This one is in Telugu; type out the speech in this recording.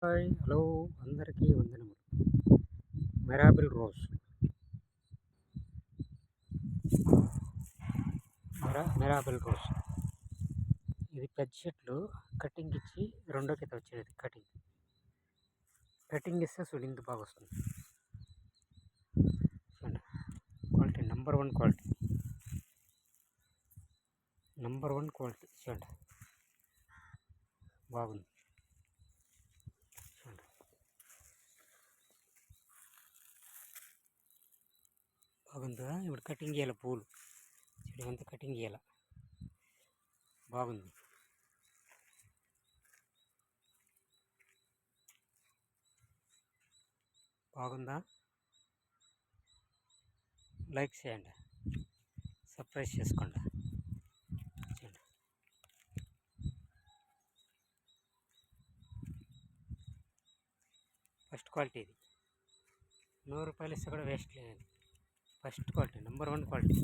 హాయ్ హలో అందరికీ వందనములు. మెరాబిల్ రోజ్ మెరాబిల్ రోజ్ ఇది పెద్ద చెట్లు కటింగ్ ఇచ్చి రెండో కింద వచ్చేది కటింగ్ ఇస్తే చూడు ఇంత బాగా వస్తుంది. చూడండి క్వాలిటీ నెంబర్ వన్ క్వాలిటీ చూడండి బాగుంది. చూడండి బాగుందా? ఇప్పుడు కటింగ్ చేయాలి పూలు చెడు అంతా కటింగ్ చేయాలి. బాగుంది. బాగుందా? లైక్ చేయండి, సబ్స్క్రైబ్ చేసుకోండి. చూడండి ఫస్ట్ క్వాలిటీ ఇది. 100 రూపాయలు ఇస్తే కూడా వేస్ట్ లేదు. First quality number one quality.